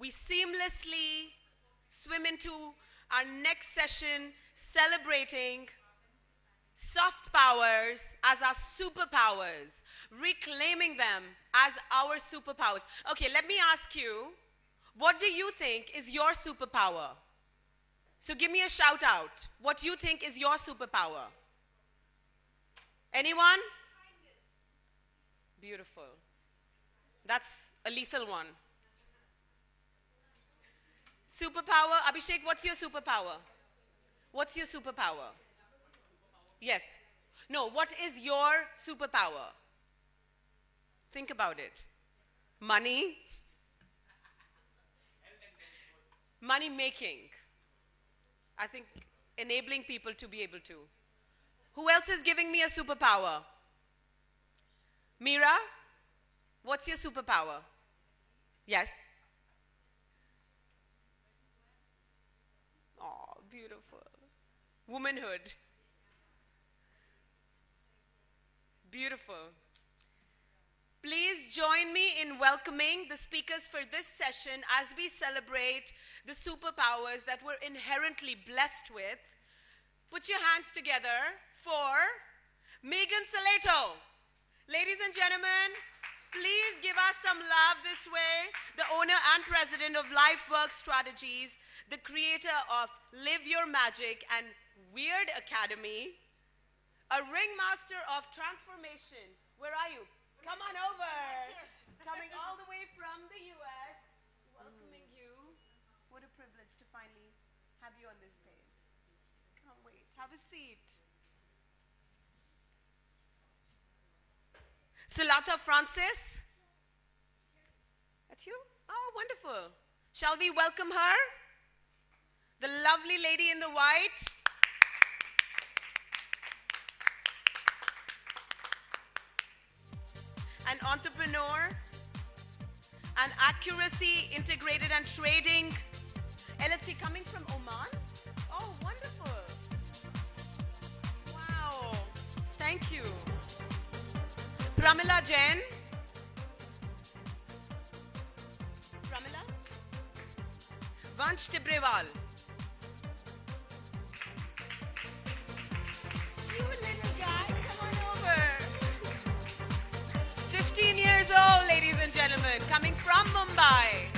we seamlessly swim into our next session celebrating soft powers as our superpowers, reclaiming them as our superpowers. Okay, let me ask you, what do you think is your superpower? So give me a shout out. What do you think is your superpower? Anyone? Beautiful. That's a lethal one. Superpower? Abhishek, what's your superpower? What's your superpower? Yes. No, what is your superpower? Think about it. Money? Money making. I think enabling people to be able to. Who else is giving me a superpower? Meera, what's your superpower? Yes? Oh, beautiful. Womanhood. Beautiful. Please join me in welcoming the speakers for this session as we celebrate the superpowers that we're inherently blessed with. Put your hands together for Megan Sillito. Ladies and gentlemen, please give us some love this way. The owner and president of LifeWorks Strategies, the creator of Live Your Magic and Weird Academy, a ringmaster of transformation. Where are you? Come on over. Coming all the way from the U.S. Welcoming you. What a privilege to finally have you on this stage. Can't wait. Have a seat. Sulatha Francis. That's you? Oh, wonderful. Shall we welcome her? The lovely lady in the white. An entrepreneur, an accuracy, integrated and trading. L.L.C coming from Oman? Oh, wonderful. Wow. Thank you. Pramila Jain. Pramila? Vansh Tibrewal. You little guy, come on over. 15 years old, ladies and gentlemen, coming from Mumbai.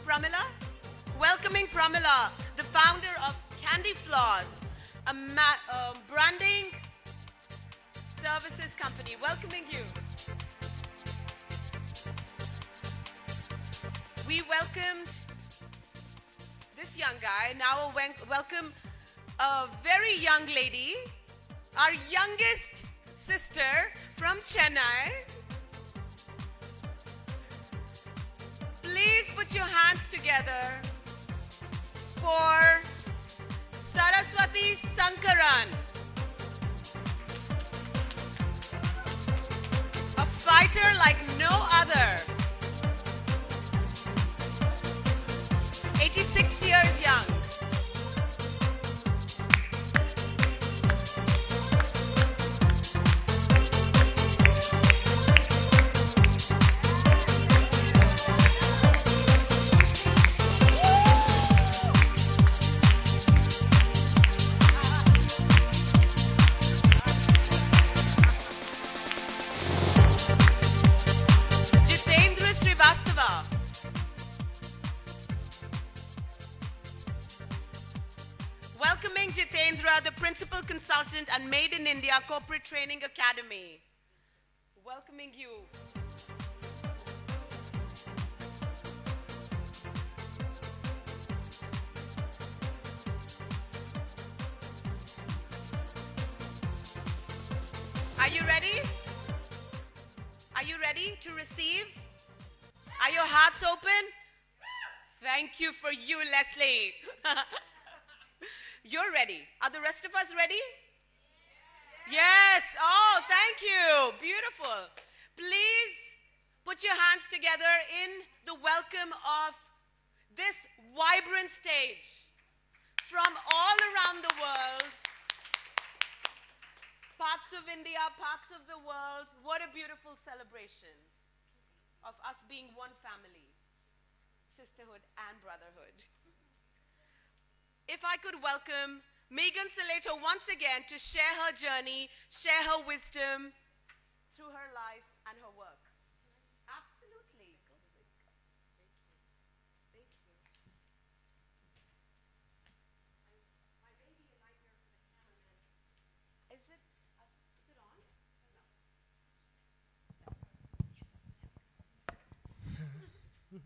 Pramila? Welcoming Pramila, the founder of Candyfloss, a branding services company. Welcoming you. We welcomed this young guy. Now welcome a very young lady, our youngest sister from Chennai. Please put your hands together for Saraswathi Sankaran, a fighter like no other. 86 years young. Jitendra Srivastava. Welcoming Jitendra, the Principal Consultant and Made in India Corporate Training Academy. Welcoming you. Are you ready? Are you ready to receive? Are your hearts open? Thank you for you, Leslie. You're ready. Are the rest of us ready? Yes. Oh, thank you. Beautiful. Please put your hands together in the welcome of this vibrant stage from all around the world. Parts of India, parts of the world. What a beautiful celebration. of us being one family, sisterhood and brotherhood. If I could welcome Megan Sillito once again to share her journey, share her wisdom through her life and her work. Absolutely. Thank you. My baby, a nightmare for the cameraman. Is it on? No.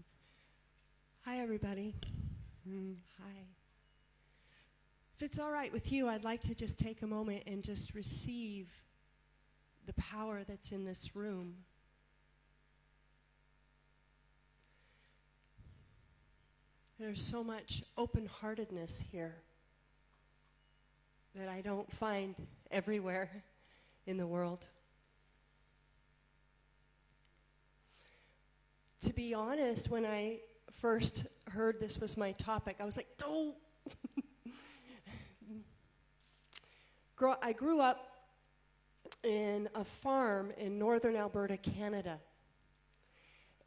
Hi, everybody. Hi. If it's all right with you, I'd like to just take a moment and just receive the power that's in this room. There's so much open-heartedness here that I don't find everywhere in the world. To be honest, when I first heard this was my topic, I was like, don't. I grew up in a farm in northern Alberta, Canada.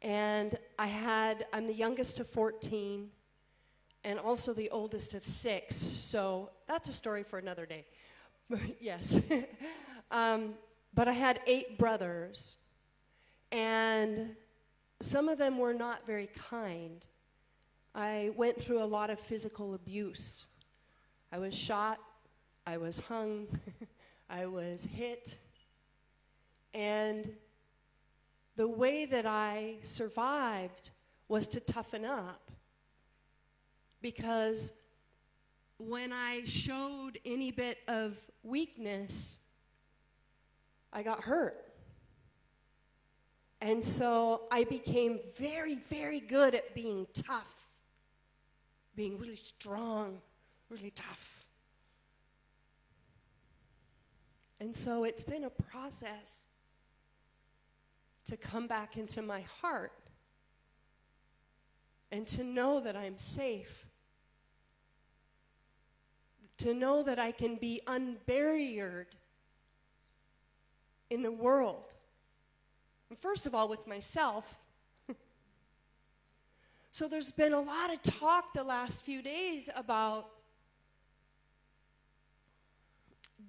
And I'm the youngest of 14 and also the oldest of 6. So that's a story for another day. Yes. But I had 8 brothers. And some of them were not very kind. I went through a lot of physical abuse. I was shot, I was hung, I was hit. And the way that I survived was to toughen up. Because when I showed any bit of weakness, I got hurt. And so I became very, very good at being tough, being really strong, really tough. And so it's been a process to come back into my heart and to know that I'm safe, to know that I can be unbarriered in the world. And first of all, with myself. So there's been a lot of talk the last few days about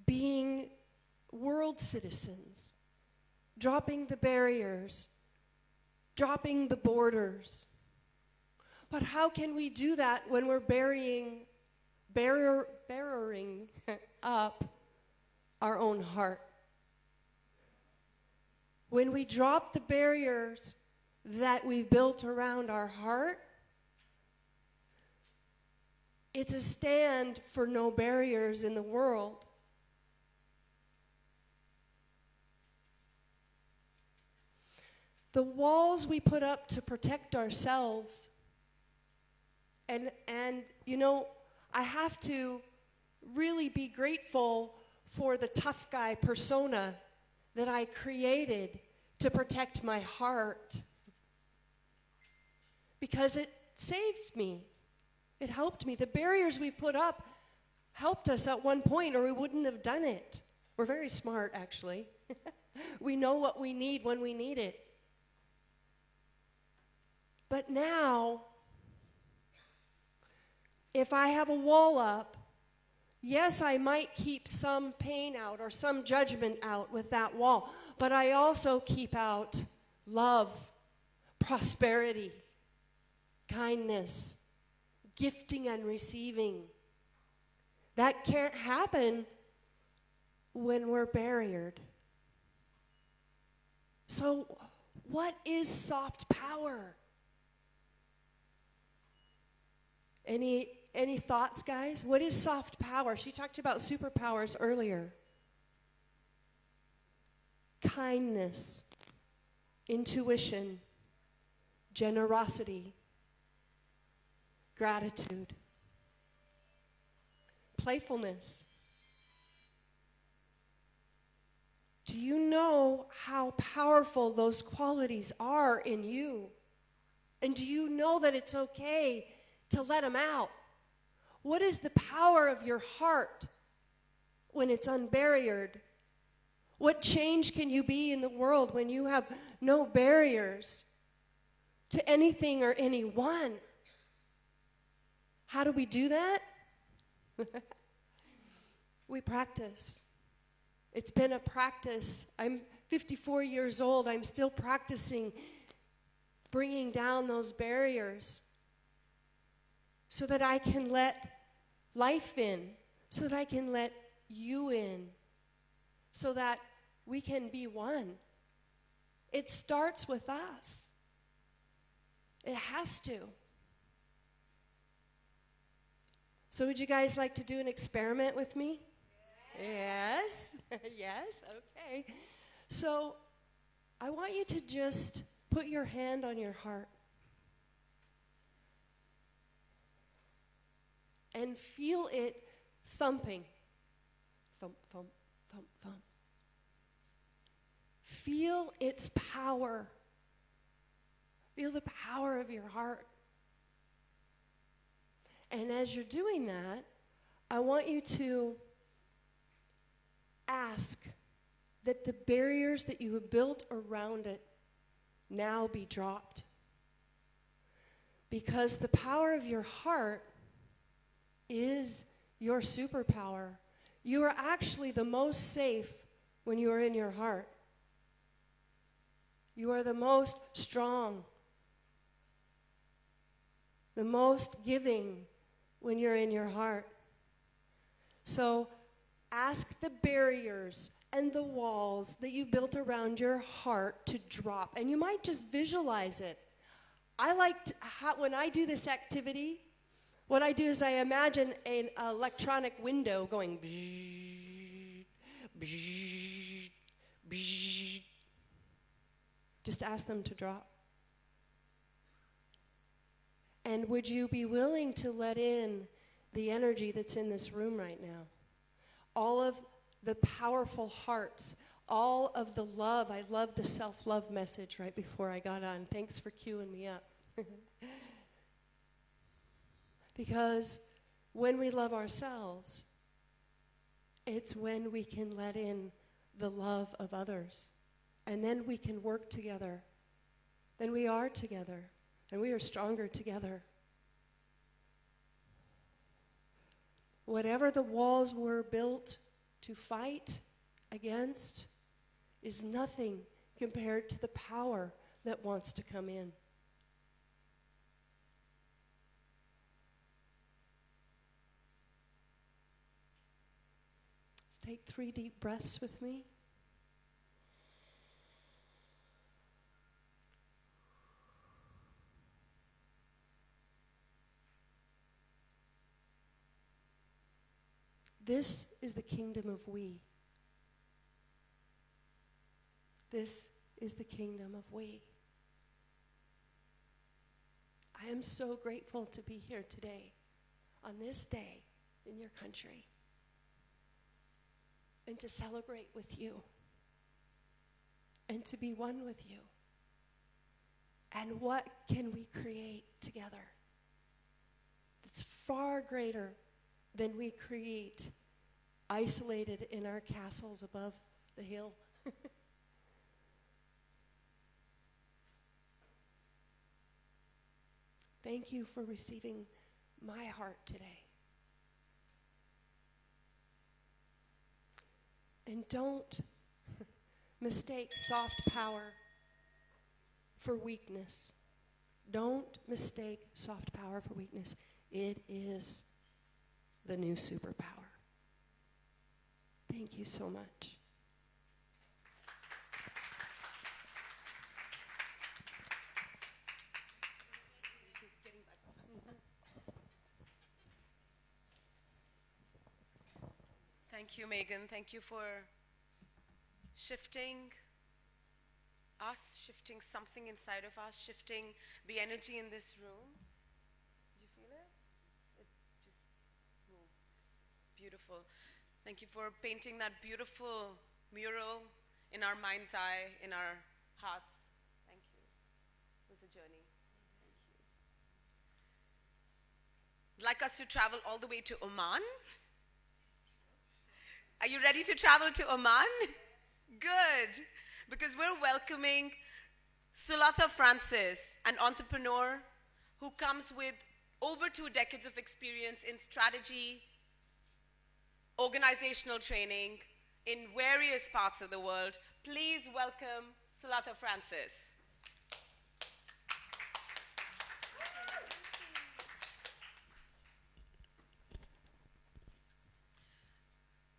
being world citizens, dropping the barriers, dropping the borders. But how can we do that when we're barrering up our own heart? When we drop the barriers that we've built around our heart, it's a stand for no barriers in the world. The walls we put up to protect ourselves, and you know, I have to really be grateful for the tough guy persona that I created to protect my heart. Because it saved me. It helped me. The barriers we've put up helped us at one point, or we wouldn't have done it. We're very smart, actually. We know what we need when we need it. But now, if I have a wall up, yes, I might keep some pain out or some judgment out with that wall, but I also keep out love, prosperity, kindness, gifting and receiving. That can't happen when we're barriered. So, what is soft power? Any thoughts, guys? What is soft power? She talked about superpowers earlier. Kindness, intuition, generosity, gratitude, playfulness. Do you know how powerful those qualities are in you? And do you know that it's okay to let them out? What is the power of your heart when it's unbarriered? What change can you be in the world when you have no barriers to anything or anyone. How do we do that? We practice. It's been a practice. I'm 54 years old. I'm still practicing bringing down those barriers so that I can let life in, so that I can let you in, so that we can be one. It starts with us. It has to. So would you guys like to do an experiment with me? Yes. Yes, okay. So I want you to just put your hand on your heart and feel it thumping. Thump, thump, thump, thump. Feel its power. Feel the power of your heart. And as you're doing that, I want you to ask that the barriers that you have built around it now be dropped. Because the power of your heart is your superpower. You are actually the most safe when you are in your heart. You are the most strong, the most giving when you're in your heart. So ask the barriers and the walls that you built around your heart to drop. And you might just visualize it. I like to, when I do this activity, what I do is I imagine an electronic window going bzzz, bzzz, bzzz. Just ask them to drop. And would you be willing to let in the energy that's in this room right now? All of the powerful hearts, all of the love. I love the self-love message right before I got on. Thanks for queuing me up. Because when we love ourselves, it's when we can let in the love of others. And then we can work together. Then we are together. And we are stronger together. Whatever the walls were built to fight against is nothing compared to the power that wants to come in. Let's take 3 deep breaths with me. This is the kingdom of we. This is the kingdom of we. I am so grateful to be here today, on this day in your country, and to celebrate with you, and to be one with you. And what can we create together? It's far greater than we create isolated in our castles above the hill. Thank you for receiving my heart today. And don't mistake soft power for weakness. Don't mistake soft power for weakness. It is the new superpower. Thank you so much. Thank you, Megan. Thank you for shifting us, shifting something inside of us, shifting the energy in this room. Did you feel it? It just moved. Beautiful. Thank you for painting that beautiful mural in our mind's eye, in our hearts. Thank you. It was a journey. Thank you. I'd like us to travel all the way to Oman. Are you ready to travel to Oman? Good. Because we're welcoming Sulatha Francis, an entrepreneur who comes with over 2 decades of experience in strategy, organizational training in various parts of the world. Please welcome Sulatha Francis.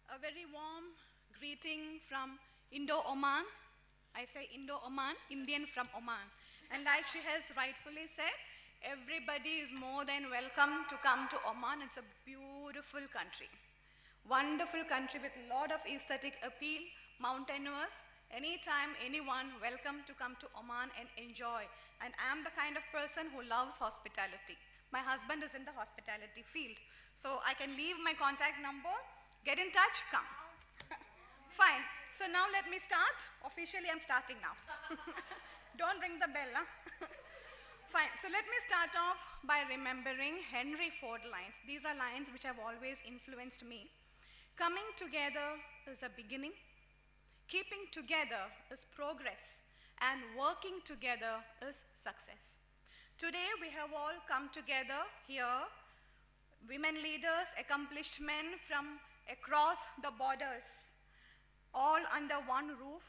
A very warm greeting from Indo-Oman. I say Indo-Oman, Indian from Oman. And like she has rightfully said, everybody is more than welcome to come to Oman. It's a beautiful country. Wonderful country with a lot of aesthetic appeal, mountainous. Anytime, anyone, welcome to come to Oman and enjoy. And I'm the kind of person who loves hospitality. My husband is in the hospitality field. So I can leave my contact number. Get in touch, come. Fine. So now let me start. Officially, I'm starting now. Don't ring the bell, huh? Fine. So let me start off by remembering Henry Ford lines. These are lines which have always influenced me. Coming together is a beginning. Keeping together is progress. And working together is success. Today, we have all come together here. Women leaders, accomplished men from across the borders, all under one roof,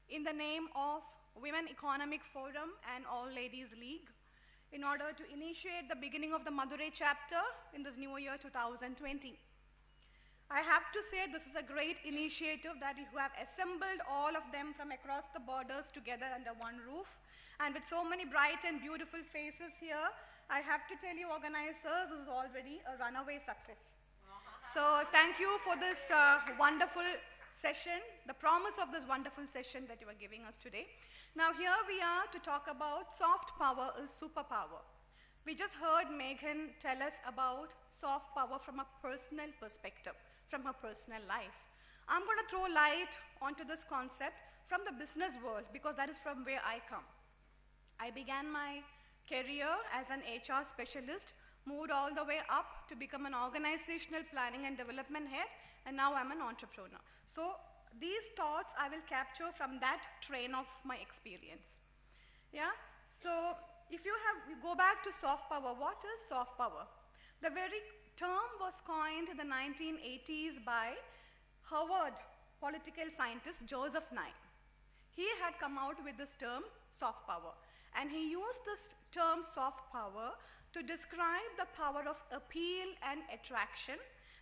in the name of Women Economic Forum and All Ladies League, in order to initiate the beginning of the Madurai chapter in this new year 2020. I have to say this is a great initiative that you have assembled all of them from across the borders together under one roof. And with so many bright and beautiful faces here, I have to tell you organizers, this is already a runaway success. So thank you for this wonderful session, the promise of this wonderful session that you are giving us today. Now here we are to talk about soft power is superpower. We just heard Meghan tell us about soft power from a personal perspective, from her personal life. I'm going to throw light onto this concept from the business world because that is from where I come. I began my career as an HR specialist, moved all the way up to become an organizational planning and development head, and now I'm an entrepreneur. So these thoughts I will capture from that train of my experience. Yeah? So if you go back to soft power, what is soft power? The very term was coined in the 1980s by Harvard political scientist Joseph Nye. He had come out with this term, soft power. And he used this term, soft power, to describe the power of appeal and attraction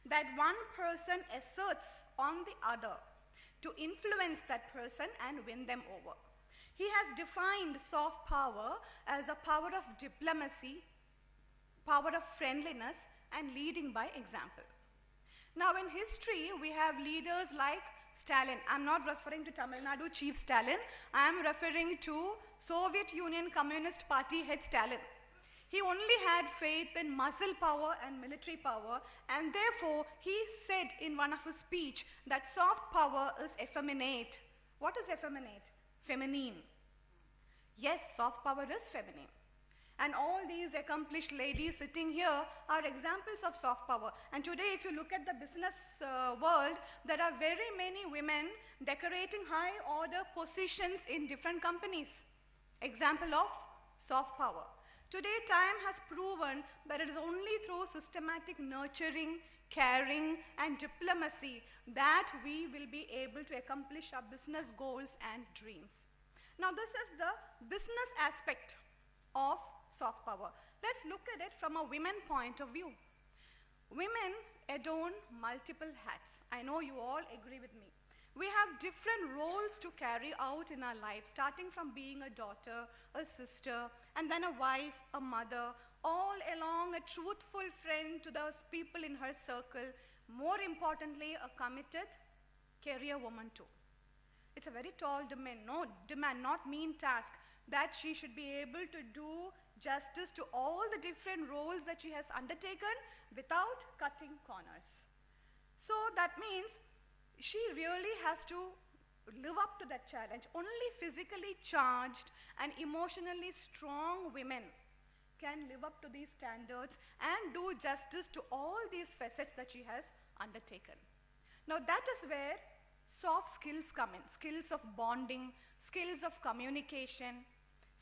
that one person asserts on the other to influence that person and win them over. He has defined soft power as a power of diplomacy, power of friendliness, and leading by example. Now in history, we have leaders like Stalin. I'm not referring to Tamil Nadu Chief Stalin. I am referring to Soviet Union Communist Party head Stalin. He only had faith in muscle power and military power, and therefore he said in one of his speech that soft power is effeminate. What is effeminate? Feminine. Yes, soft power is feminine. And all these accomplished ladies sitting here are examples of soft power. And today, if you look at the business world, there are very many women decorating high-order positions in different companies. Example of soft power. Today, time has proven that it is only through systematic nurturing, caring, and diplomacy that we will be able to accomplish our business goals and dreams. Now, this is the business aspect of soft power. Let's look at it from a women point of view. Women adorn multiple hats. I know you all agree with me. We have different roles to carry out in our life, starting from being a daughter, a sister, and then a wife, a mother, all along a truthful friend to those people in her circle, more importantly, a committed career woman too. It's a very tall demand, not mean task, that she should be able to do justice to all the different roles that she has undertaken without cutting corners. So that means she really has to live up to that challenge. Only physically charged and emotionally strong women can live up to these standards and do justice to all these facets that she has undertaken. Now that is where soft skills come in, skills of bonding, skills of communication,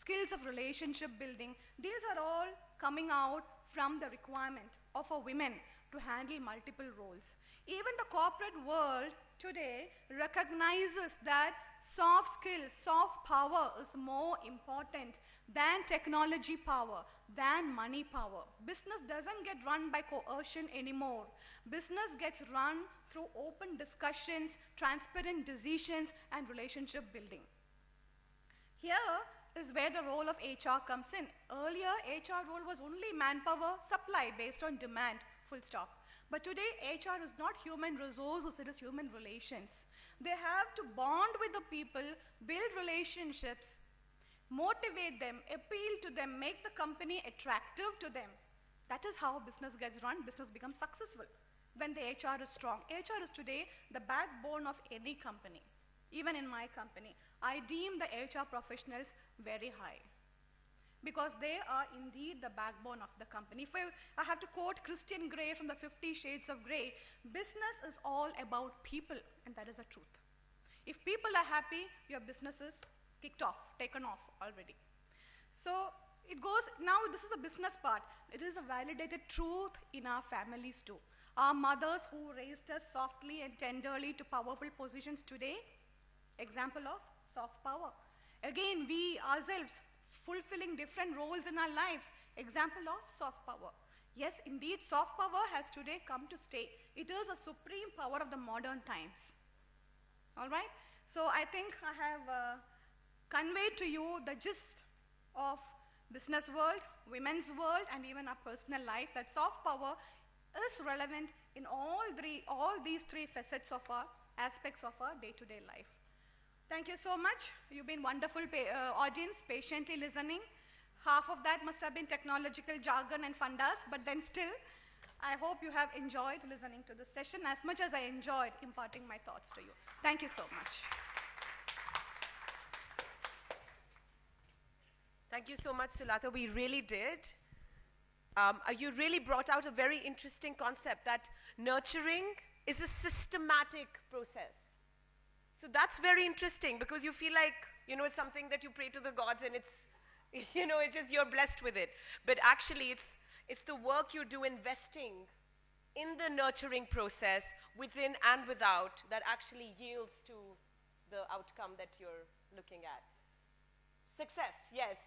skills of relationship building. These are all coming out from the requirement of a women to handle multiple roles. Even the corporate world today recognizes that soft skills, soft power is more important than technology power, than money power. Business doesn't get run by coercion anymore. Business gets run through open discussions, transparent decisions, and relationship building. Here is where the role of HR comes in. Earlier, HR role was only manpower supply based on demand, full stop. But today, HR is not human resources, it is human relations. They have to bond with the people, build relationships, motivate them, appeal to them, make the company attractive to them. That is how business gets run, business becomes successful when the HR is strong. HR is today the backbone of any company. Even in my company, I deem the HR professionals very high because they are indeed the backbone of the company. If I have to quote Christian Grey from the 50 Shades of Grey, business is all about people, and that is the truth. If people are happy, your business is kicked off, taken off already. So it goes, now this is the business part. It is a validated truth in our families too. Our mothers who raised us softly and tenderly to powerful positions today, example of soft power. Again, we ourselves fulfilling different roles in our lives, example of soft power. Yes, indeed, soft power has today come to stay. It is a supreme power of the modern times. All right? So I think I have conveyed to you the gist of business world, women's world, and even our personal life, that soft power is relevant in all these three facets of our aspects of our day-to-day life. Thank you so much. You've been wonderful audience, patiently listening. Half of that must have been technological jargon and fundas, but then still, I hope you have enjoyed listening to this session as much as I enjoyed imparting my thoughts to you. Thank you so much. Thank you so much, Sulatha. We really did. You really brought out a very interesting concept that nurturing is a systematic process. So that's very interesting because you feel like, it's something that you pray to the gods and it's, it's just you're blessed with it. But actually it's the work you do investing in the nurturing process within and without that actually yields to the outcome that you're looking at. Success, yes.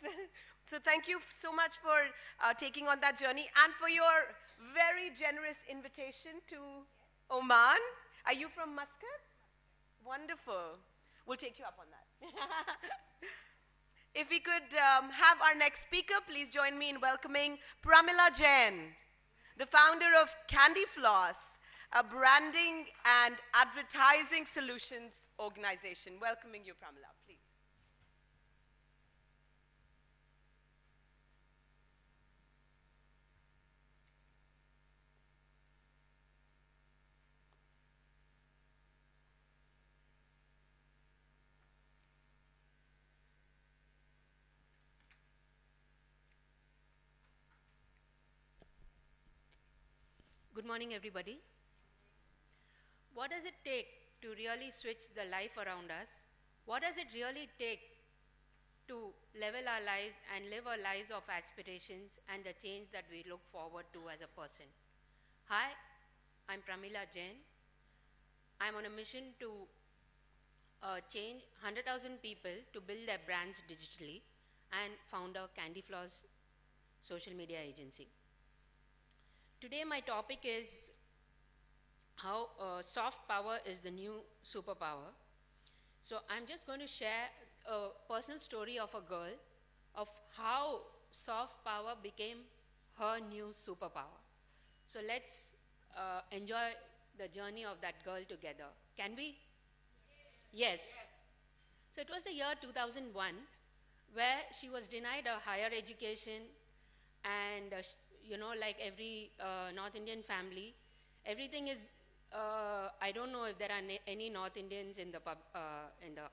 So thank you so much for taking on that journey and for your very generous invitation to Oman. Are you from Muscat? Wonderful. We'll take you up on that. If we could have our next speaker, please join me in welcoming Pramila Jain, the founder of Candyfloss, a branding and advertising solutions organization. Welcoming you, Pramila, please. Good morning, everybody. What does it take to really switch the life around us? What does it really take to level our lives and live our lives of aspirations and the change that we look forward to as a person? Hi, I'm Pramila Jain. I'm on a mission to change 100,000 people to build their brands digitally and founder Candyfloss social media agency. Today my topic is how soft power is the new superpower. So I'm just going to share a personal story of a girl of how soft power became her new superpower. So let's enjoy the journey of that girl together. Can we? Yes. So it was the year 2001 where she was denied a higher education and like every North Indian family, everything is, I don't know if there are any North Indians in the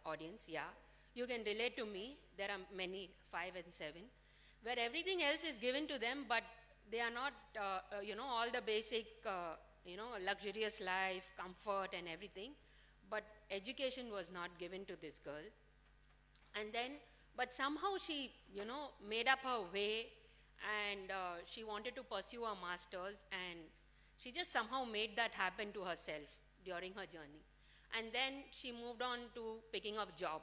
audience, yeah. You can relate to me, there are many, 5 and 7, where everything else is given to them, but they are not, all the basic, luxurious life, comfort and everything, but education was not given to this girl. And then But somehow she, made up her way, and she wanted to pursue her master's, and she just somehow made that happen to herself during her journey. And then she moved on to picking up job.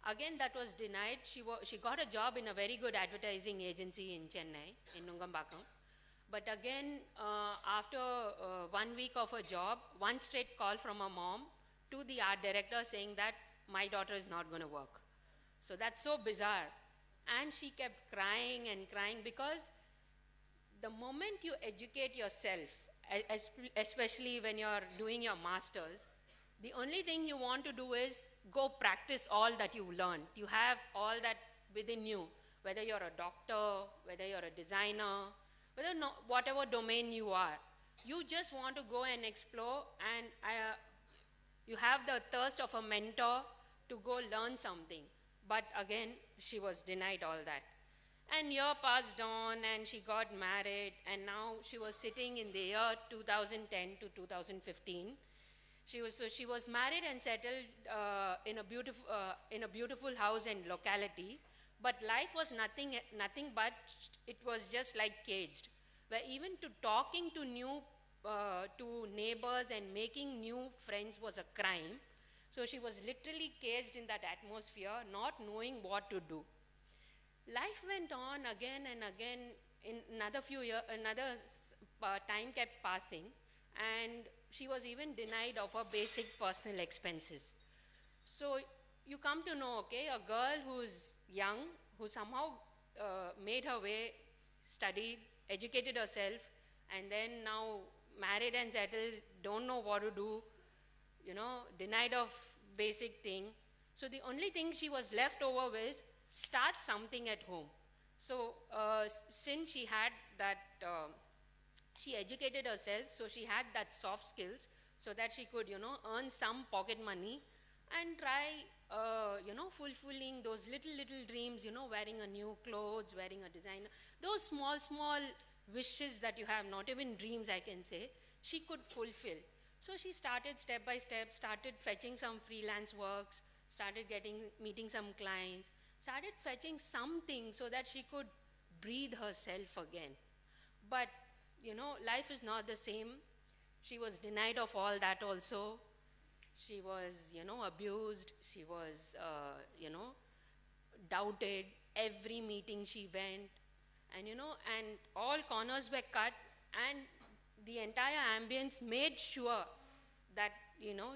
Again, that was denied. She got a job in a very good advertising agency in Chennai, in Nungambakam. But again, after 1 week of her job, one straight call from her mom to the art director saying that my daughter is not going to work. So that's so bizarre. And she kept crying and crying, because the moment you educate yourself, especially when you're doing your master's, the only thing you want to do is go practice all that you learned. You have all that within you, whether you're a doctor, whether you're a designer, whatever domain you are. You just want to go and explore, and you have the thirst of a mentor to go learn something. But again, she was denied all that. And year passed on, and she got married, and now she was sitting in the year 2010 to 2015. She was married and settled in a beautiful house and locality, but life was nothing but, it was just like caged, where even to talking to to neighbors and making new friends was a crime. So she was literally caged in that atmosphere, not knowing what to do. Life went on again and again. In another few years, time kept passing, and she was even denied of her basic personal expenses. So you come to know, okay, a girl who's young, who somehow made her way, studied, educated herself, and then now married and settled, don't know what to do, denied of basic thing. So the only thing she was left over with, start something at home. So since she had that, she educated herself, so she had that soft skills, so that she could, earn some pocket money and try, fulfilling those little dreams, wearing a new clothes, wearing a designer, those small wishes that you have, not even dreams I can say, she could fulfill. So she started step by step, started fetching some freelance works, started meeting some clients, started fetching something so that she could breathe herself again. But, life is not the same. She was denied of all that also. She was, abused. She was, doubted. Every meeting she went. And, and all corners were cut. And the entire ambience made sure that,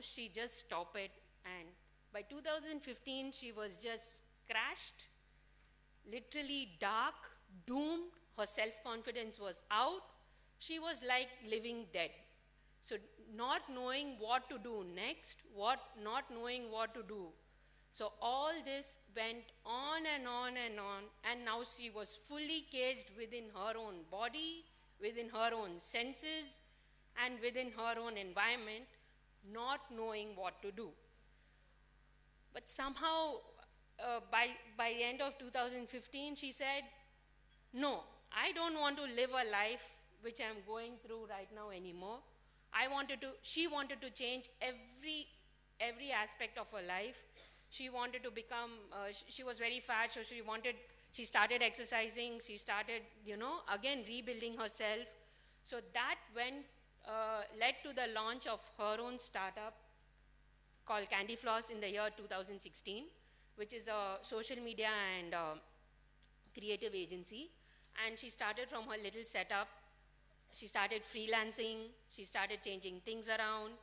she just stopped it. And by 2015, she was just crashed, literally dark, doomed. Her self-confidence was out. She was like living dead. So not knowing what to do next, not knowing what to do. So all this went on and on and on, and now she was fully caged within her own body, within her own senses, and within her own environment, not knowing what to do. But somehow, by the end of 2015, she said, no, I don't want to live a life which I'm going through right now anymore. She wanted to change every aspect of her life. She wanted to become, she was very fat, so she started exercising, she started, again rebuilding herself. So that led to the launch of her own startup called Candyfloss in the year 2016, which is a social media and creative agency. And she started from her little setup. She started freelancing, she started changing things around,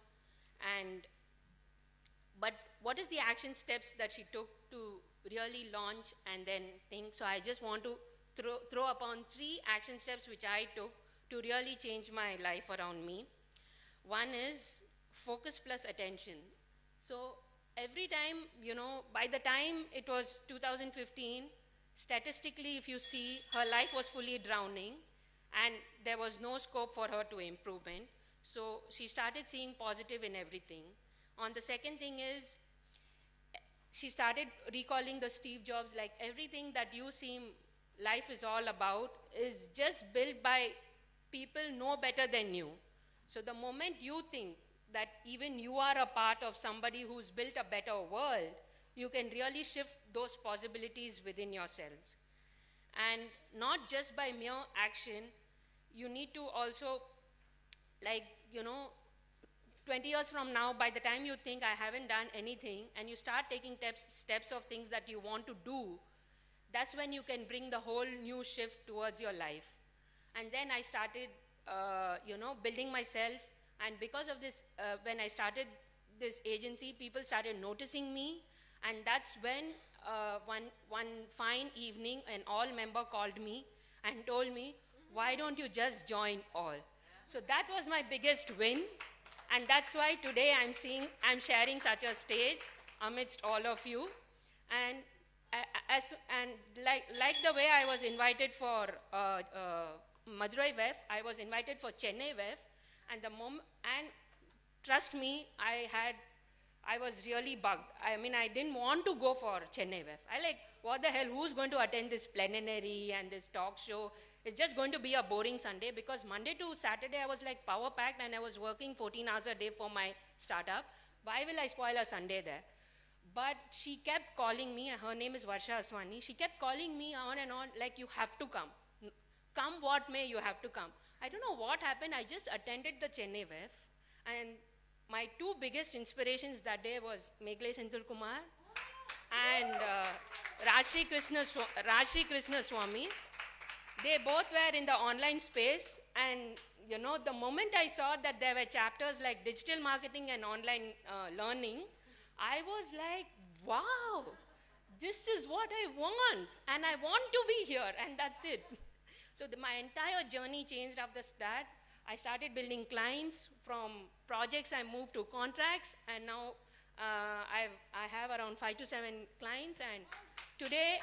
but what is the action steps that she took to really launch and then think? So I just want to throw upon 3 action steps which I took to really change my life around me. One is focus plus attention. So every time, by the time it was 2015, statistically if you see, her life was fully drowning, and there was no scope for her to improvement. So she started seeing positive in everything. On the second thing is, she started recalling the Steve Jobs, like everything that you seem life is all about is just built by people know better than you. So the moment you think that even you are a part of somebody who's built a better world, you can really shift those possibilities within yourselves. And not just by mere action, you need to also, 20 years from now, by the time you think I haven't done anything, and you start taking steps of things that you want to do, that's when you can bring the whole new shift towards your life. And then I started, building myself. And because of this, when I started this agency, people started noticing me. And that's when one fine evening, an all member called me and told me, why don't you just join all? So that was my biggest win. And that's why today I'm sharing such a stage amidst all of you. And like the way I was invited for Madurai WEF, I was invited for Chennai WEF, and trust me, I was really bugged. I mean, I didn't want to go for Chennai WEF. What the hell, who's going to attend this plenary and this talk show? It's just going to be a boring Sunday, because Monday to Saturday I was like power packed and I was working 14 hours a day for my startup. Why will I spoil a Sunday there? But she kept calling me, her name is Varsha Aswani, she kept calling me on and on, like, you have to come. Come what may, you have to come. I don't know what happened, I just attended the Chennai WEF, and my two biggest inspirations that day was Megle Senthil Kumar and Rajshri Krishna Swami. They both were in the online space, and the moment I saw that there were chapters like digital marketing and online learning, I was like, wow, this is what I want, and I want to be here, and that's it. So my entire journey changed after that. I started building clients. From projects, I moved to contracts, and now I have around 5 to 7 clients, and today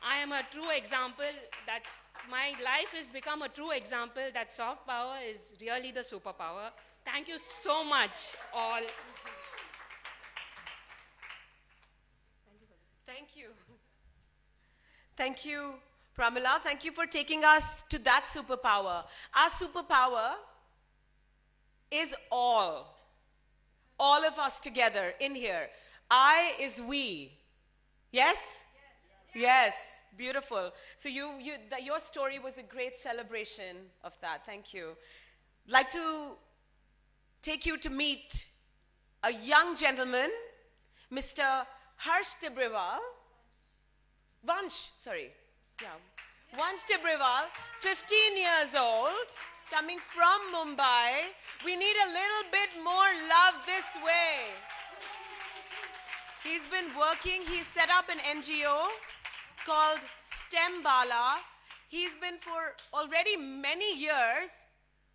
I am a true example my life has become a true example that soft power is really the superpower. Thank you so much, all. Thank you. Thank you, Pramila. Thank you for taking us to that superpower. Our superpower is all of us together in here. I is we. Yes? Yes. Beautiful. So your story was a great celebration of that. Thank you. I'd like to take you to meet a young gentleman, Mr. Vansh Tibrewal. Vansh Tibrewal, 15 years old, coming from Mumbai. We need a little bit more love this way. He's been working, he's set up an NGO called STEM Baala. He's been for already many years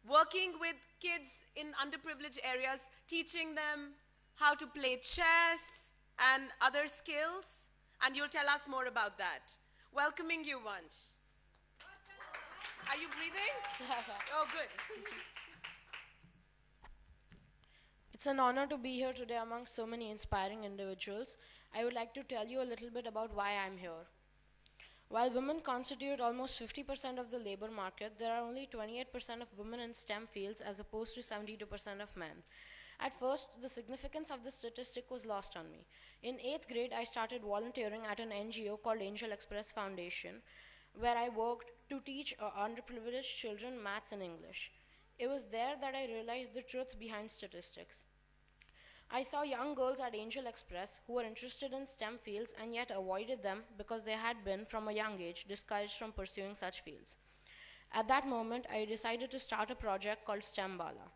working with kids in underprivileged areas, teaching them how to play chess and other skills. And you'll tell us more about that. Welcoming you, Vansh. Are you breathing? Oh, good. It's an honor to be here today among so many inspiring individuals. I would like to tell you a little bit about why I'm here. While women constitute almost 50% of the labor market, there are only 28% of women in STEM fields as opposed to 72% of men. At first, the significance of this statistic was lost on me. In 8th grade, I started volunteering at an NGO called Angel Express Foundation, where I worked to teach underprivileged children maths and English. It was there that I realized the truth behind statistics. I saw young girls at Angel Express who were interested in STEM fields and yet avoided them because they had been, from a young age, discouraged from pursuing such fields. At that moment, I decided to start a project called STEM Baala.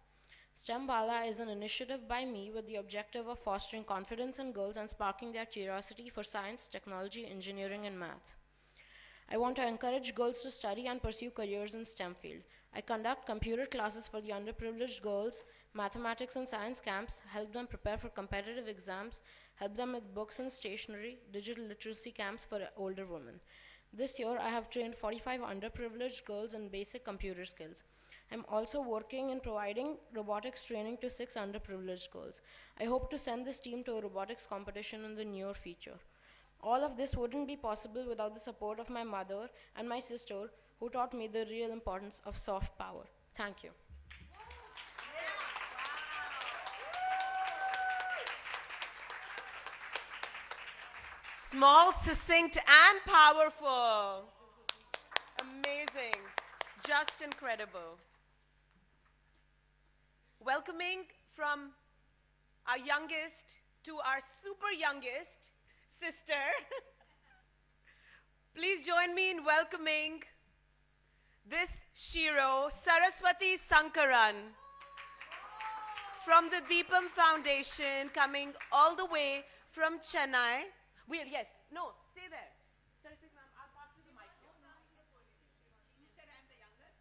STEM Baala is an initiative by me with the objective of fostering confidence in girls and sparking their curiosity for science, technology, engineering, and math. I want to encourage girls to study and pursue careers in STEM field. I conduct computer classes for the underprivileged girls, mathematics and science camps, help them prepare for competitive exams, help them with books and stationery, digital literacy camps for older women. This year, I have trained 45 underprivileged girls in basic computer skills. I'm also working in providing robotics training to 6 underprivileged girls. I hope to send this team to a robotics competition in the near future. All of this wouldn't be possible without the support of my mother and my sister, who taught me the real importance of soft power. Thank you. Small, succinct, and powerful. Amazing. Just incredible. Welcoming from our youngest to our super youngest sister. Please join me in welcoming this Shiro, Saraswathi Sankaran, from the Deepam Foundation, coming all the way from Chennai. Yes, no, stay there. Saraswati ma'am, I'll pass you the mic. You said I'm the youngest?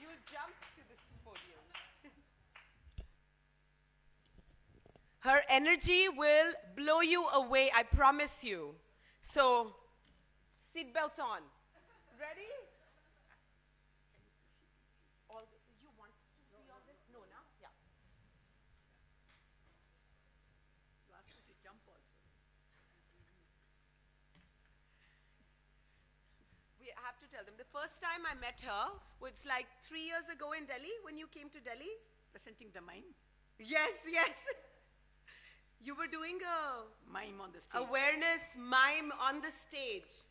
You'll jump to this podium. Her energy will blow you away, I promise you. So, seatbelts on. Ready? You want to be on this? No, no? Yeah. You asked me to jump also. We have to tell them. The first time I met her was like 3 years ago in Delhi, when you came to Delhi. Presenting the mime? Yes, yes. You were doing a Mime on the stage. awareness mime on the stage.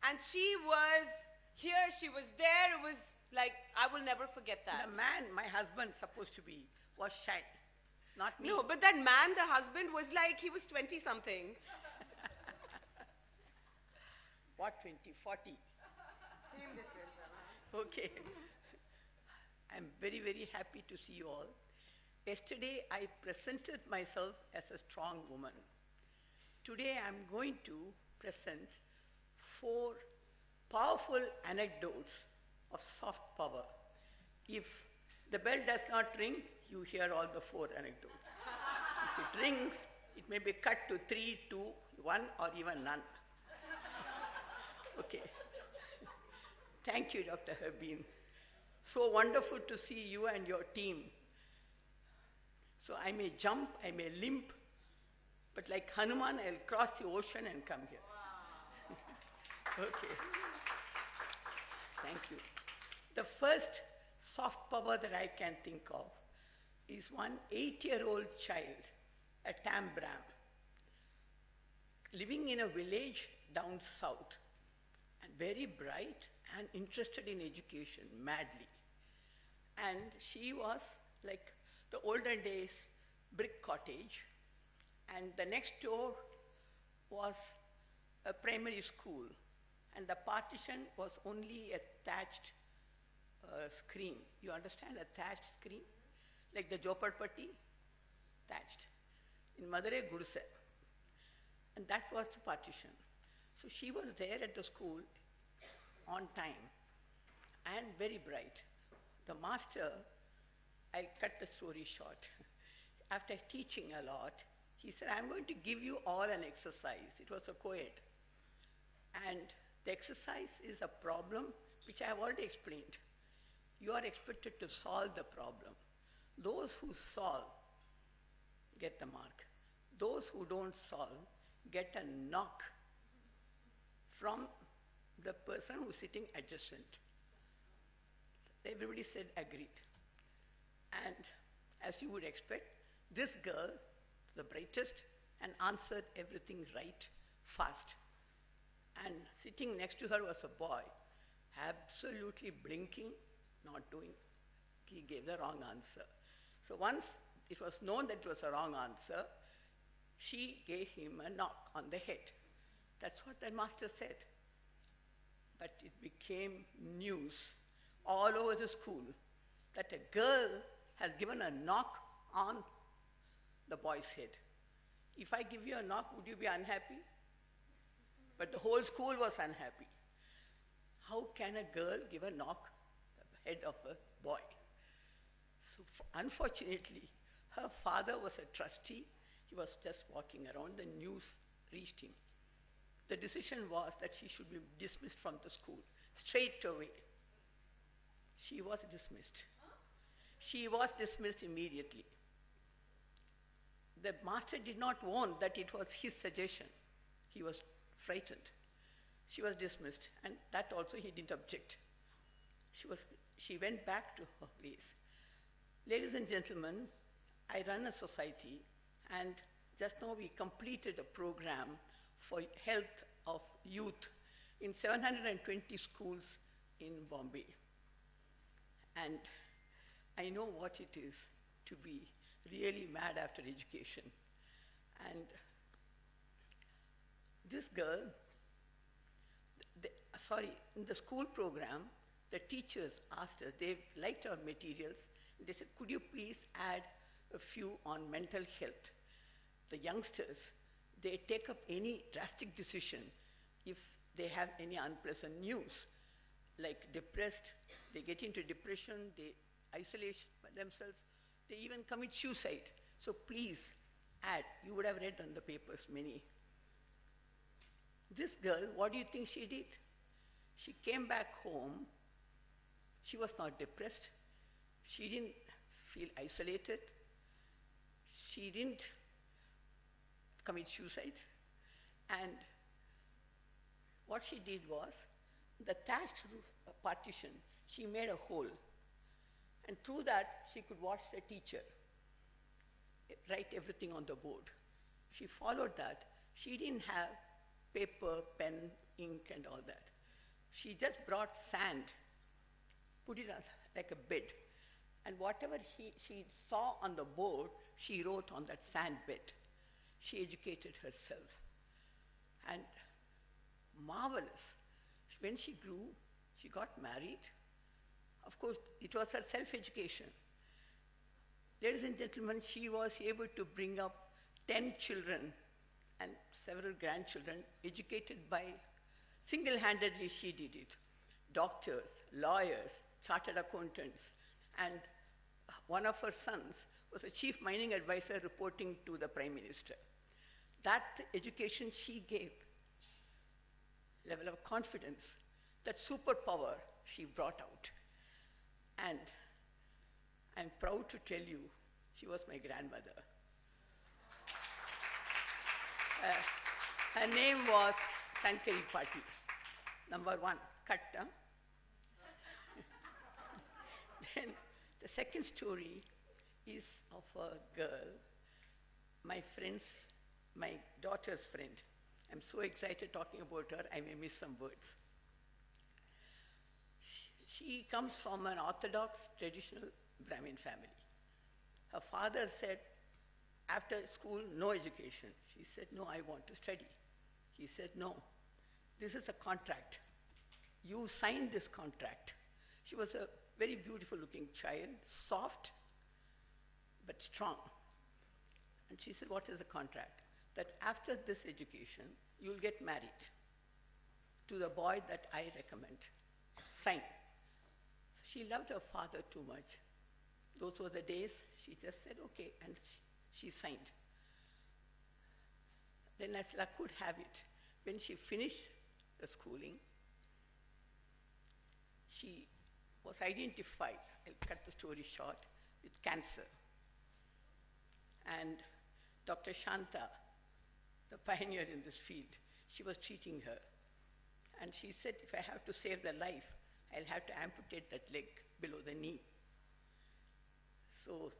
And she was here, she was there. It was like, I will never forget that. The man, my husband, supposed to be, was shy. Not me. No, but that man, the husband, was like, he was 20-something. What, 20, 40? Same difference. Okay. I'm very, very happy to see you all. Yesterday, I presented myself as a strong woman. Today, I'm going to present 4 powerful anecdotes of soft power. If the bell does not ring, you hear all the 4 anecdotes. If it rings, it may be cut to 3, 2, 1, or even none. Okay. Thank you, Dr. Herbeen. So wonderful to see you and your team. So I may jump, I may limp, but like Hanuman, I'll cross the ocean and come here. Okay. Thank you. The first soft power that I can think of is one 8-year-old child at Tambram, living in a village down south, and very bright and interested in education, madly. And she was like the olden days brick cottage, and the next door was a primary school, and the partition was only a thatched screen. You understand, a thatched screen? Like the Jopatpatti, thatched. In Madurai, Gudse. And that was the partition. So she was there at the school on time and very bright. The master, I'll cut the story short. After teaching a lot, he said, I'm going to give you all an exercise. It was a co-ed. And the exercise is a problem which I have already explained. You are expected to solve the problem. Those who solve get the mark. Those who don't solve get a knock from the person who's sitting adjacent. Everybody said agreed. And as you would expect, this girl, the brightest, and answered everything right, fast. And sitting next to her was a boy, absolutely blinking, not doing. He gave the wrong answer. So once it was known that it was a wrong answer, she gave him a knock on the head. That's what the master said. But it became news all over the school that a girl has given a knock on the boy's head. If I give you a knock, would you be unhappy? But the whole school was unhappy. How can a girl give a knock on the head of a boy? So unfortunately, her father was a trustee. He was just walking around. The news reached him. The decision was that she should be dismissed from the school straight away. She was dismissed. She was dismissed immediately. The master did not warn that it was his suggestion. He was frightened. She was dismissed, and that also he didn't object. She went back to her place. Ladies and gentlemen, I run a society, and just now we completed a program for health of youth in 720 schools in Bombay. And I know what it is to be really mad after education. And this girl, in the school program, the teachers asked us, they liked our materials, they said, could you please add a few on mental health? The youngsters, they take up any drastic decision if they have any unpleasant news, like depressed, they get into depression, they isolate themselves, they even commit suicide. So please add, you would have read on the papers many. This girl, what do you think she did? She came back home, she was not depressed, she didn't feel isolated, she didn't commit suicide, and what she did was, the thatched roof partition, she made a hole, and through that she could watch the teacher write everything on the board. She followed that. She didn't have paper, pen, ink, and all that. She just brought sand, put it on like a bed, and whatever she saw on the board, she wrote on that sand bed. She educated herself. And marvelous. When she grew, she got married. Of course, it was her self-education. Ladies and gentlemen, she was able to bring up 10 children and several grandchildren educated by, single-handedly she did it. Doctors, lawyers, chartered accountants, and one of her sons was a chief mining advisor reporting to the Prime Minister. That education she gave, level of confidence, that superpower she brought out. And I'm proud to tell you, she was my grandmother. Her name was Sankari Pati. Number one, Katta. Then the second story is of a girl, my daughter's friend. I'm so excited talking about her, I may miss some words. She comes from an orthodox, traditional Brahmin family. Her father said, after school, no education. She said, no, I want to study. He said, no, this is a contract. You signed this contract. She was a very beautiful looking child, soft, but strong. And she said, what is the contract? That after this education, you'll get married to the boy that I recommend. Sign. She loved her father too much. Those were the days she just said, okay, and she signed. Then as luck could have it, when she finished the schooling, she was identified, I'll cut the story short, with cancer. And Dr. Shanta, the pioneer in this field, she was treating her. And she said, if I have to save the life, I'll have to amputate that leg below the knee. So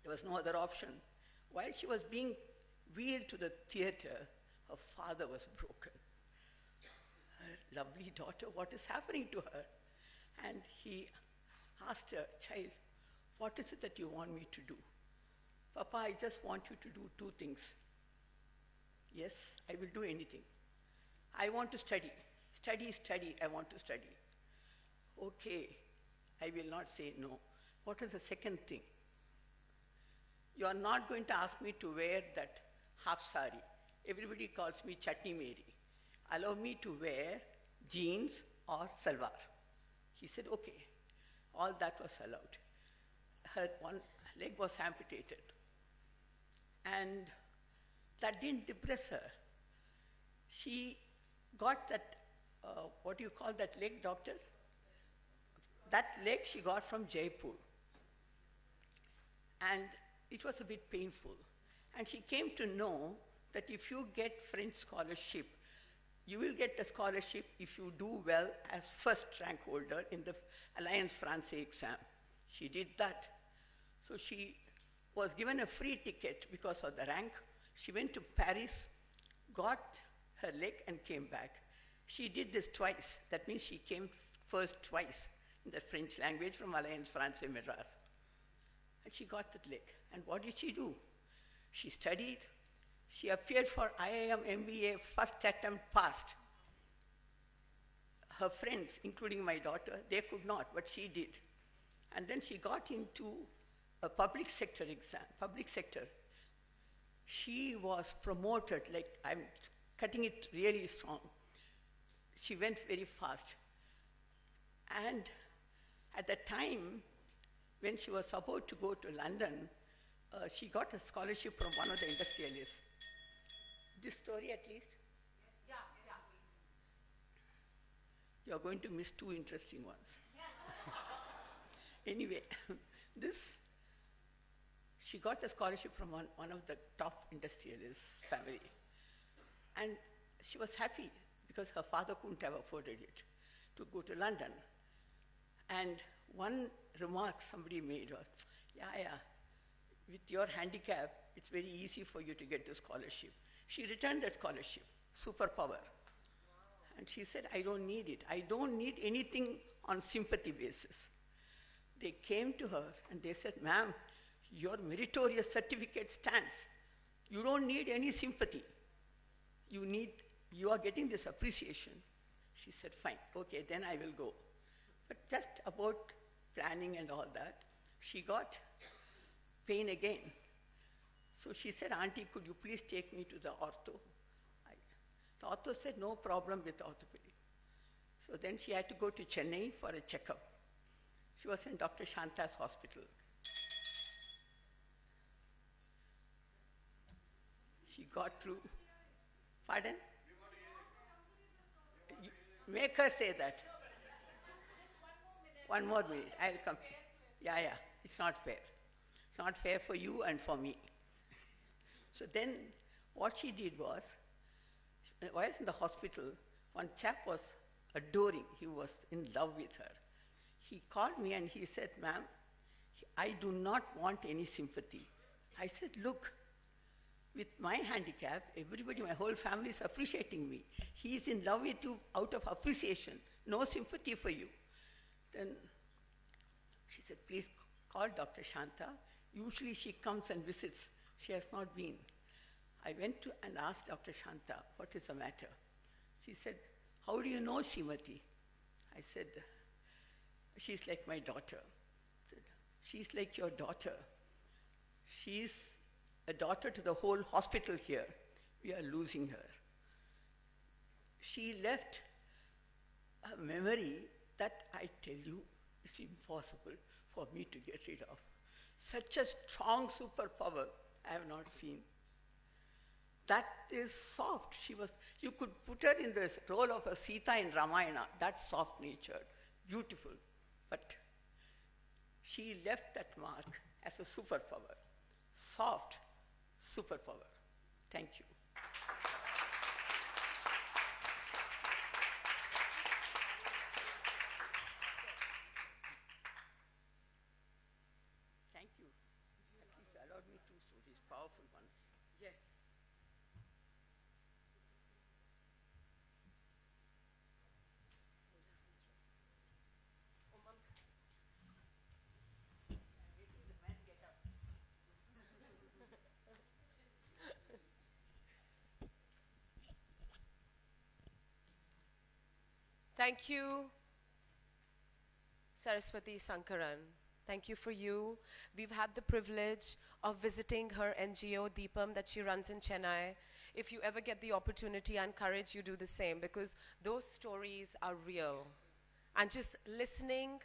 there was no other option. While she was being wheeled to the theater, her father was broken. Her lovely daughter, what is happening to her? And he asked her, child, what is it that you want me to do? Papa, I just want you to do two things. Yes, I will do anything. I want to study. Study, I want to study. Okay, I will not say no. What is the second thing? You are not going to ask me to wear that half sari. Everybody calls me Chutney Mary. Allow me to wear jeans or salwar. He said, okay. All that was allowed. Her one leg was amputated. And that didn't depress her. She got that, what do you call that leg, doctor? That leg she got from Jaipur. And it was a bit painful. And she came to know that if you get French scholarship, you will get the scholarship if you do well as first rank holder in the Alliance Française exam. She did that. So she was given a free ticket because of the rank. She went to Paris, got her leg and came back. She did this twice. That means she came first twice in the French language from Alliance France and Madras. And she got that leg. And what did she do? She studied. She appeared for IIM MBA, first attempt passed. Her friends, including my daughter, they could not, but she did. And then she got into a public sector exam, public sector. She was promoted, like I'm cutting it really strong. She went very fast. And at the time, when she was about to go to London, she got a scholarship from one of the industrialists. This story at least? Yes. Yeah. You're going to miss two interesting ones. Anyway, she got the scholarship from one of the top industrialists' family. And she was happy because her father couldn't have afforded it to go to London. And one remark somebody made was, yeah, with your handicap, it's very easy for you to get the scholarship. She returned that scholarship, superpower. Wow. And she said, I don't need it. I don't need anything on sympathy basis. They came to her and they said, ma'am, your meritorious certificate stands. You don't need any sympathy. You are getting this appreciation. She said, fine, okay, then I will go. But just about planning and all that, she got pain again. So she said, Auntie, could you please take me to the ortho? The ortho said, no problem with orthopedic. So then she had to go to Chennai for a checkup. She was in Dr. Shanta's hospital. She got through. Pardon? Make her say that. One more minute. I'll come. Yeah. It's not fair. It's not fair for you and for me. So then what she did was, while in the hospital, one chap was adoring. He was in love with her. He called me and he said, ma'am, I do not want any sympathy. I said, look, with my handicap, everybody, my whole family is appreciating me. He is in love with you out of appreciation, no sympathy for you. Then she said, please call Dr. Shanta. Usually she comes and visits. She has not been. I went to and asked Dr. Shanta, what is the matter? She said, how do you know Srimati? I said, she's like my daughter. I said, she's like your daughter. She's a daughter to the whole hospital here. We are losing her. She left a memory that I tell you, it's impossible for me to get rid of. Such a strong superpower I have not seen. That is soft. You could put her in the role of a Sita in Ramayana. That's soft-natured, beautiful. But she left that mark as a superpower. Soft superpower. Thank you. Thank you. At least allowed me two stories, powerful ones. Yes. Thank you, Saraswathi Sankaran. Thank you for you. We've had the privilege of visiting her NGO, Deepam, that she runs in Chennai. If you ever get the opportunity, I encourage you do the same, because those stories are real. And just listening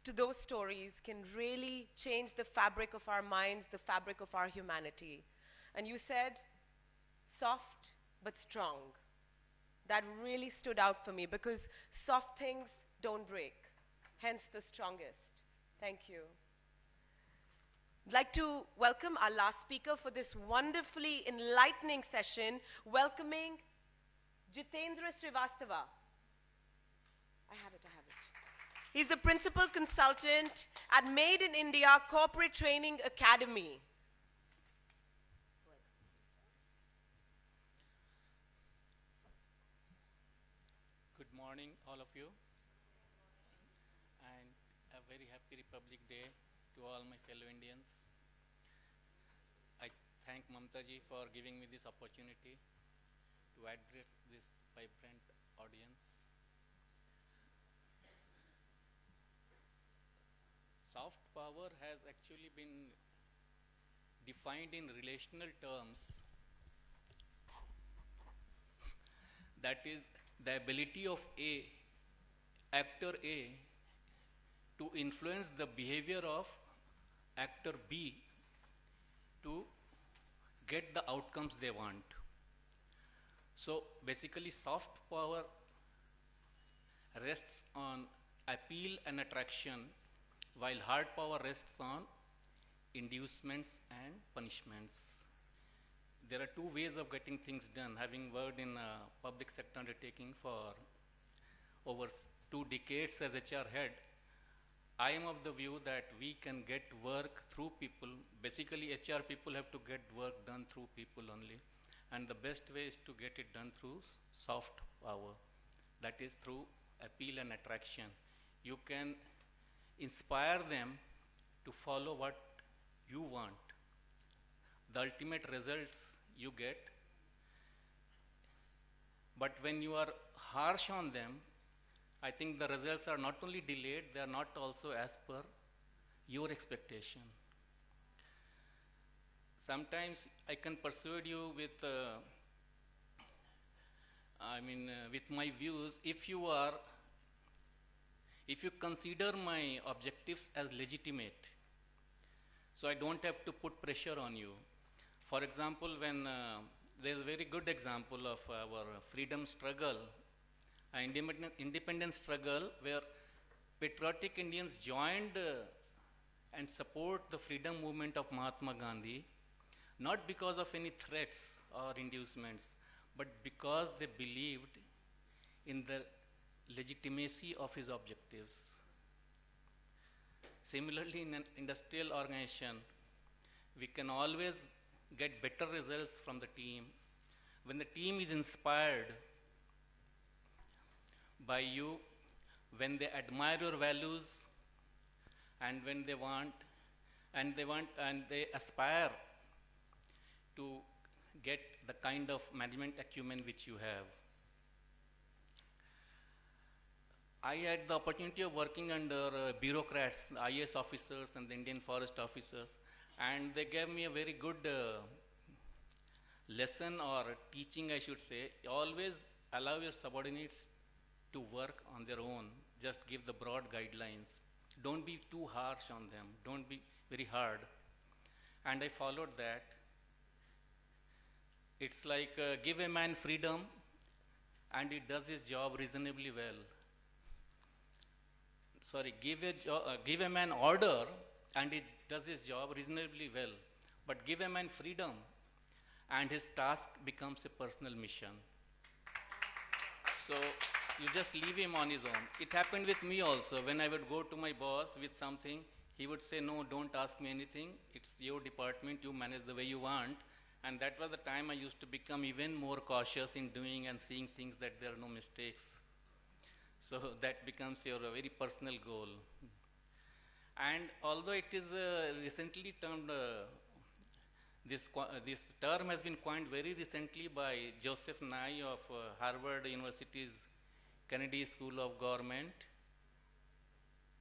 to those stories can really change the fabric of our minds, the fabric of our humanity. And you said, soft but strong. That really stood out for me, because soft things don't break, hence the strongest. Thank you. I'd like to welcome our last speaker for this wonderfully enlightening session, welcoming Jitendra Srivastava. I have it. He's the principal consultant at Made in India Corporate Training Academy. Good morning, all of you, and a very happy Republic Day to all my fellow Indians. I thank Mamta ji for giving me this opportunity to address this vibrant audience. Soft power has actually been defined in relational terms. That is the ability of actor A, to influence the behavior of actor B to get the outcomes they want. So basically soft power rests on appeal and attraction, while hard power rests on inducements and punishments. There are two ways of getting things done. Having worked in a public sector undertaking for over 2 decades as HR head, I am of the view that we can get work through people. Basically, HR people have to get work done through people only. And the best way is to get it done through soft power. That is through appeal and attraction. You can inspire them to follow what you want. The ultimate results you get. But when you are harsh on them, I think the results are not only delayed, they are not also as per your expectation. Sometimes I can persuade you with, with my views, if you consider my objectives as legitimate, so I don't have to put pressure on you. For example, when there's a very good example of our freedom struggle, an independence struggle where patriotic Indians joined and support the freedom movement of Mahatma Gandhi, not because of any threats or inducements, but because they believed in the legitimacy of his objectives. Similarly, in an industrial organization, we can always get better results from the team when the team is inspired by you, when they admire your values, and when they aspire to get the kind of management acumen which you have. I had the opportunity of working under bureaucrats, the IAS officers and the Indian forest officers, and they gave me a very good lesson or teaching, I should say. Always allow your subordinates to work on their own. Just give the broad guidelines. Don't be too harsh on them. Don't be very hard. And I followed that. It's like give a man freedom and he does his job reasonably well. Sorry, give a man order and he does his job reasonably well. But give a man freedom and his task becomes a personal mission. So you just leave him on his own. It happened with me also. When I would go to my boss with something, he would say, no, don't ask me anything. It's your department, you manage the way you want. And that was the time I used to become even more cautious in doing and seeing things that there are no mistakes. So that becomes your very personal goal. And although it is recently termed, this term has been coined very recently by Joseph Nye of Harvard University's Kennedy School of Government,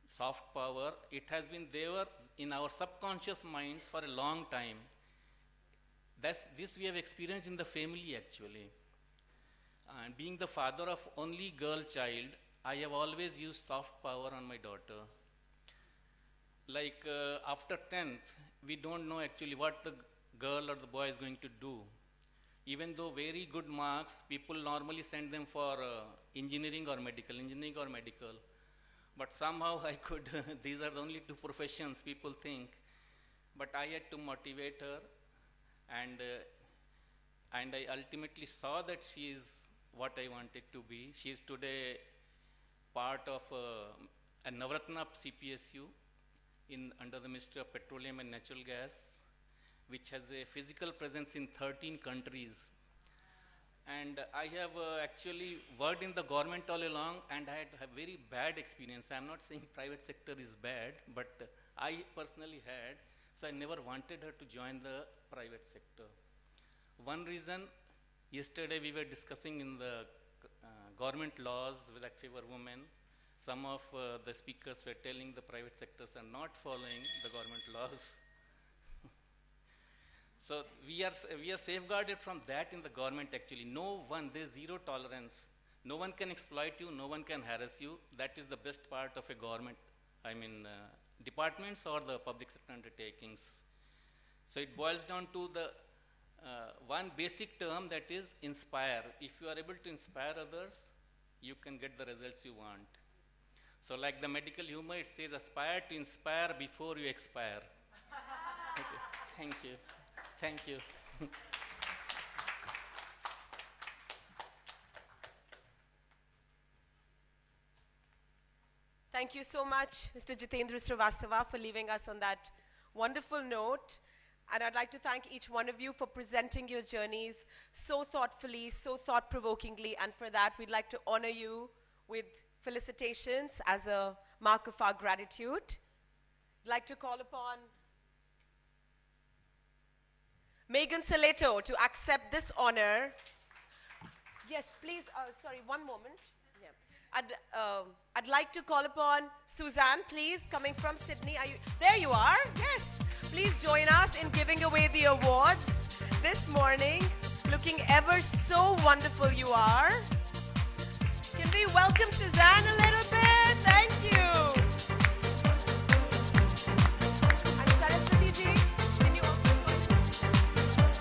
soft power. It has been there in our subconscious minds for a long time. This we have experienced in the family actually. And being the father of only girl child, I have always used soft power on my daughter. Like after 10th, we don't know actually what the girl or the boy is going to do. Even though very good marks, people normally send them for engineering or medical. But somehow I could, these are the only two professions people think. But I had to motivate her, and I ultimately saw that she is what I wanted to be. She is today part of a Navratna CPSU under the Ministry of Petroleum and Natural Gas, which has a physical presence in 13 countries. And I have actually worked in the government all along, and I had a very bad experience. I'm not saying private sector is bad, but I personally had, so I never wanted her to join the private sector. One reason, yesterday we were discussing in the government laws that favor women. Some of the speakers were telling the private sectors are not following the government laws. So we are safeguarded from that in the government actually. No one, there's zero tolerance. No one can exploit you, no one can harass you. That is the best part of a government, departments or the public sector undertakings. So it boils down to the one basic term, that is inspire. If you are able to inspire others, you can get the results you want. So like the medical humor, it says aspire to inspire before you expire. Okay. Thank you. Thank you. Thank you so much, Mr. Jitendra Srivastava, for leaving us on that wonderful note. And I'd like to thank each one of you for presenting your journeys so thoughtfully, so thought-provokingly, and for that, we'd like to honor you with felicitations as a mark of our gratitude. I'd like to call upon Megan Sillito to accept this honor. Yes, please, sorry, one moment. Yeah. I'd like to call upon Suzanne, please, coming from Sydney. There you are, yes. Please join us in giving away the awards this morning. Looking ever so wonderful you are. Can we welcome Suzanne a little bit? Thank you. And Saraswati ji, can you also join us?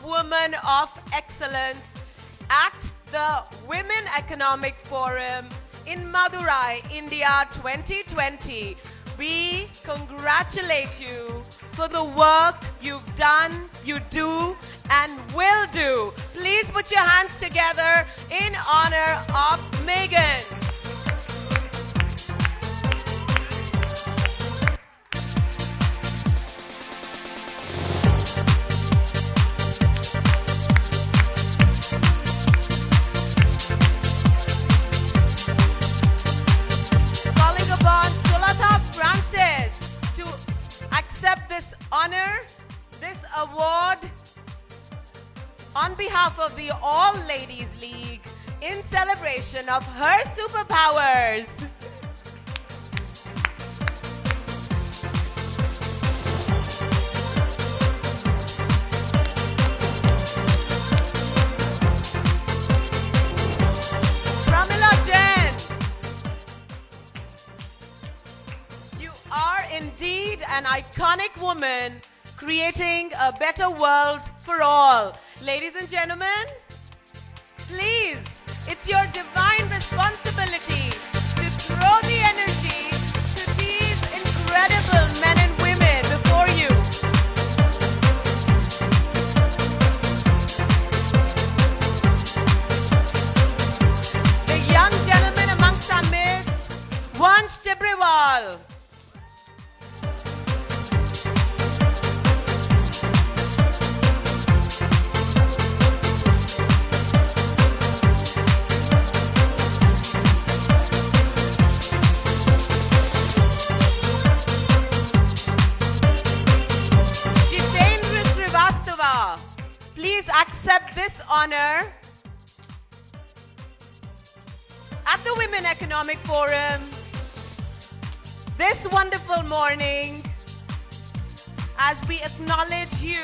Woman of Excellence at the Women Economic Forum in Madurai, India 2020. We congratulate you for the work you've done, you do, and will do. Please put your hands together in honor of Megan. Sulatha Francis to accept this honor, this award on behalf of the All Ladies League in celebration of her superpowers. Pramila Jain. You are indeed an iconic woman creating a better world for all. Ladies and gentlemen, please, it's your divine responsibility to throw the energy to these incredible men and women before you. The young gentleman amongst our midst, Vansh Tibrewal. Jitendra Srivastava, please accept this honor at the Women Economic Forum this wonderful morning as we acknowledge you